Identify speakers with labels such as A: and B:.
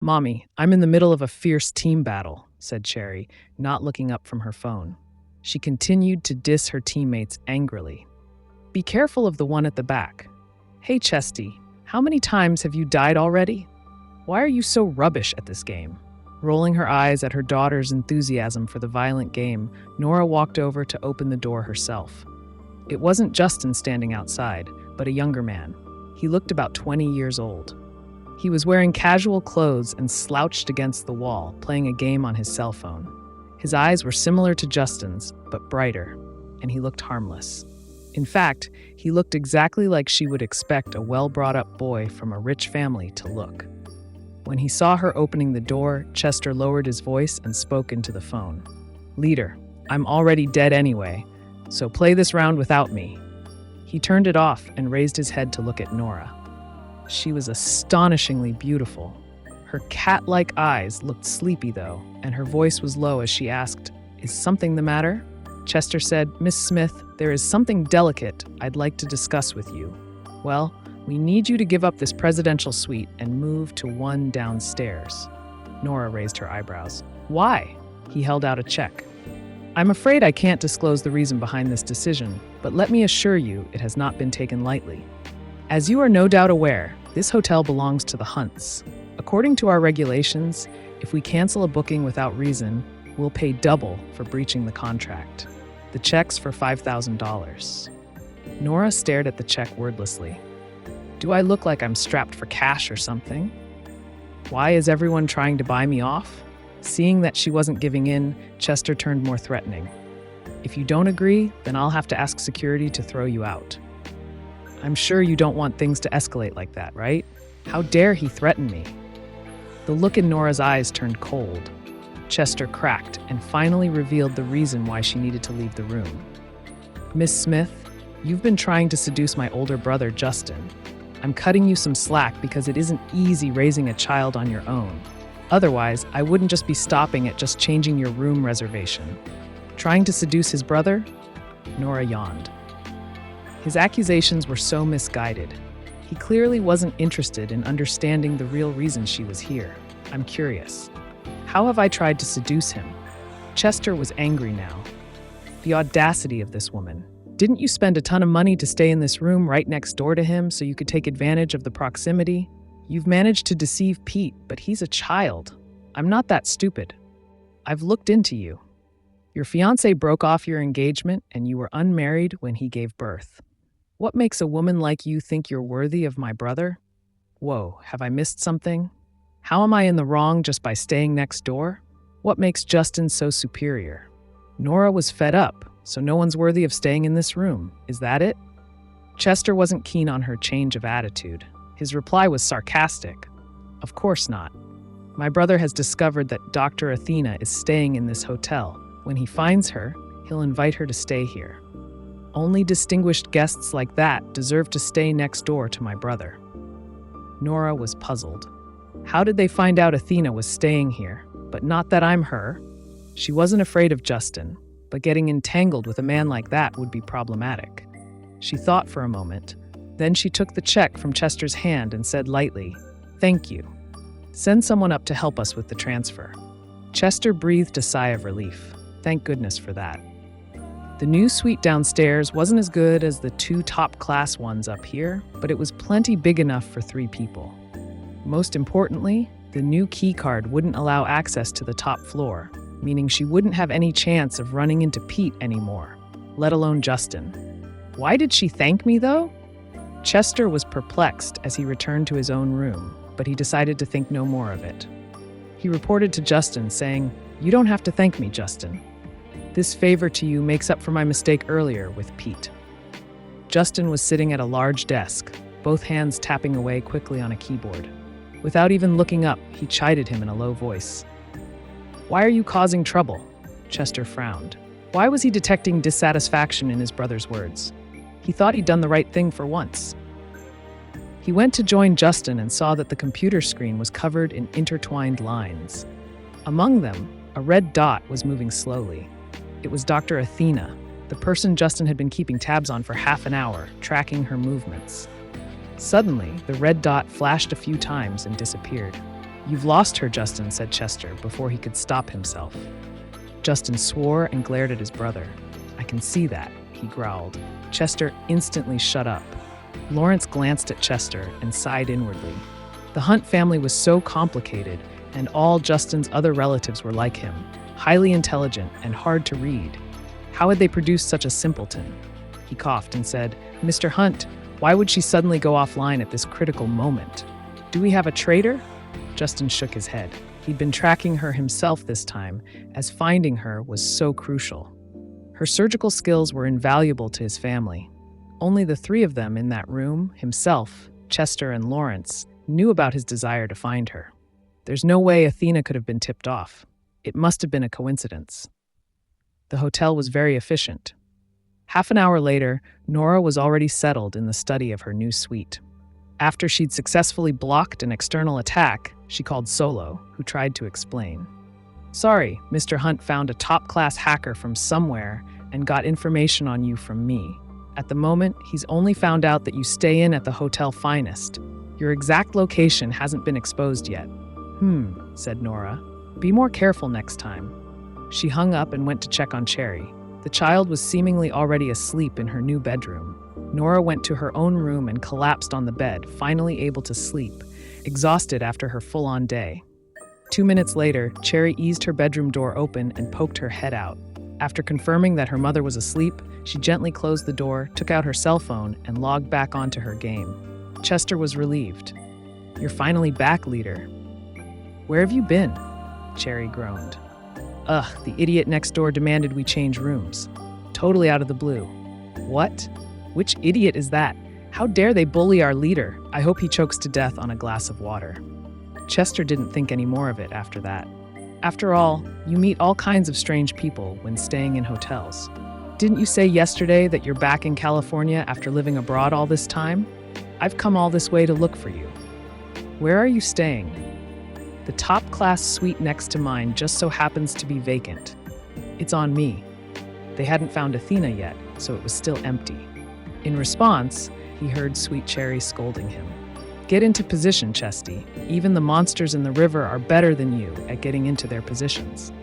A: Mommy, I'm in the middle of a fierce team battle, said Cherry, not looking up from her phone. She continued to diss her teammates angrily. Be careful of the one at the back. Hey, Chesty, how many times have you died already? Why are you so rubbish at this game? Rolling her eyes at her daughter's enthusiasm for the violent game, Nora walked over to open the door herself. It wasn't Justin standing outside, but a younger man. He looked about 20 years old. He was wearing casual clothes and slouched against the wall, playing a game on his cell phone. His eyes were similar to Justin's, but brighter, and he looked harmless. In fact, he looked exactly like she would expect a well-brought-up boy from a rich family to look. When he saw her opening the door, Chester lowered his voice and spoke into the phone. Leader, I'm already dead anyway, so play this round without me. He turned it off and raised his head to look at Nora. She was astonishingly beautiful. Her cat-like eyes looked sleepy, though, and her voice was low as she asked, Is something the matter? Chester said, Miss Smith, there is something delicate I'd like to discuss with you. Well, we need you to give up this presidential suite and move to one downstairs. Nora raised her eyebrows. Why? He held out a check. I'm afraid I can't disclose the reason behind this decision, but let me assure you it has not been taken lightly. As you are no doubt aware, this hotel belongs to the Hunts. According to our regulations, if we cancel a booking without reason, we'll pay double for breaching the contract. The check's for $5,000. Nora stared at the check wordlessly. Do I look like I'm strapped for cash or something? Why is everyone trying to buy me off? Seeing that she wasn't giving in, Chester turned more threatening. If you don't agree, then I'll have to ask security to throw you out. I'm sure you don't want things to escalate like that, right? How dare he threaten me? The look in Nora's eyes turned cold. Chester cracked and finally revealed the reason why she needed to leave the room. Miss Smith, you've been trying to seduce my older brother, Justin. I'm cutting you some slack because it isn't easy raising a child on your own. Otherwise, I wouldn't just be stopping at just changing your room reservation. Trying to seduce his brother? Nora yawned. His accusations were so misguided. He clearly wasn't interested in understanding the real reason she was here. I'm curious. How have I tried to seduce him? Chester was angry now. The audacity of this woman. Didn't you spend a ton of money to stay in this room right next door to him so you could take advantage of the proximity? You've managed to deceive Pete, but he's a child. I'm not that stupid. I've looked into you. Your fiancé broke off your engagement and you were unmarried when he gave birth. What makes a woman like you think you're worthy of my brother? Whoa, have I missed something? How am I in the wrong just by staying next door? What makes Justin so superior? Nora was fed up, so no one's worthy of staying in this room. Is that it? Chester wasn't keen on her change of attitude. His reply was sarcastic. Of course not. My brother has discovered that Dr. Athena is staying in this hotel. When he finds her, he'll invite her to stay here. Only distinguished guests like that deserve to stay next door to my brother. Nora was puzzled. How did they find out Athena was staying here, but not that I'm her? She wasn't afraid of Justin, but getting entangled with a man like that would be problematic. She thought for a moment. Then she took the check from Chester's hand and said lightly, "Thank you. Send someone up to help us with the transfer." Chester breathed a sigh of relief. Thank goodness for that. The new suite downstairs wasn't as good as the two top-class ones up here, but it was plenty big enough for 3 people. Most importantly, the new key card wouldn't allow access to the top floor, meaning she wouldn't have any chance of running into Pete anymore, let alone Justin. Why did she thank me, though? Chester was perplexed as he returned to his own room, but he decided to think no more of it. He reported to Justin, saying, "You don't have to thank me, Justin. This favor to you makes up for my mistake earlier with Pete." Justin was sitting at a large desk, both hands tapping away quickly on a keyboard. Without even looking up, he chided him in a low voice. "Why are you causing trouble?" Chester frowned. Why was he detecting dissatisfaction in his brother's words? He thought he'd done the right thing for once. He went to join Justin and saw that the computer screen was covered in intertwined lines. Among them, a red dot was moving slowly. It was Dr. Athena, the person Justin had been keeping tabs on for half an hour, tracking her movements. Suddenly, the red dot flashed a few times and disappeared. "You've lost her, Justin," said Chester before he could stop himself. Justin swore and glared at his brother. "I can see that," he growled. Chester instantly shut up. Lawrence glanced at Chester and sighed inwardly. The Hunt family was so complicated, and all Justin's other relatives were like him, highly intelligent and hard to read. How had they produced such a simpleton? He coughed and said, "Mr. Hunt, why would she suddenly go offline at this critical moment? Do we have a traitor?" Justin shook his head. He'd been tracking her himself this time, as finding her was so crucial. Her surgical skills were invaluable to his family. Only the three of them in that room, himself, Chester, and Lawrence, knew about his desire to find her. There's no way Athena could have been tipped off. It must have been a coincidence. The hotel was very efficient. Half an hour later, Nora was already settled in the study of her new suite. After she'd successfully blocked an external attack, she called Solo, who tried to explain. "Sorry, Mr. Hunt found a top-class hacker from somewhere and got information on you from me. At the moment, he's only found out that you stay in at the Hotel Finest. Your exact location hasn't been exposed yet." Said Nora. "Be more careful next time." She hung up and went to check on Cherry. The child was seemingly already asleep in her new bedroom. Nora went to her own room and collapsed on the bed, finally able to sleep, exhausted after her full-on day. 2 minutes later, Cherry eased her bedroom door open and poked her head out. After confirming that her mother was asleep, she gently closed the door, took out her cell phone, and logged back onto her game. Chester was relieved. "You're finally back, leader." "Where have you been?" Cherry groaned. "Ugh, the idiot next door demanded we change rooms. Totally out of the blue." "What? Which idiot is that? How dare they bully our leader? I hope he chokes to death on a glass of water." Chester didn't think any more of it after that. After all, you meet all kinds of strange people when staying in hotels. "Didn't you say yesterday that you're back in California after living abroad all this time? I've come all this way to look for you." "Where are you staying?" "The top-class suite next to mine just so happens to be vacant. It's on me." They hadn't found Athena yet, so it was still empty. In response, he heard Sweet Cherry scolding him. "Get into position, Chesty. Even the monsters in the river are better than you at getting into their positions."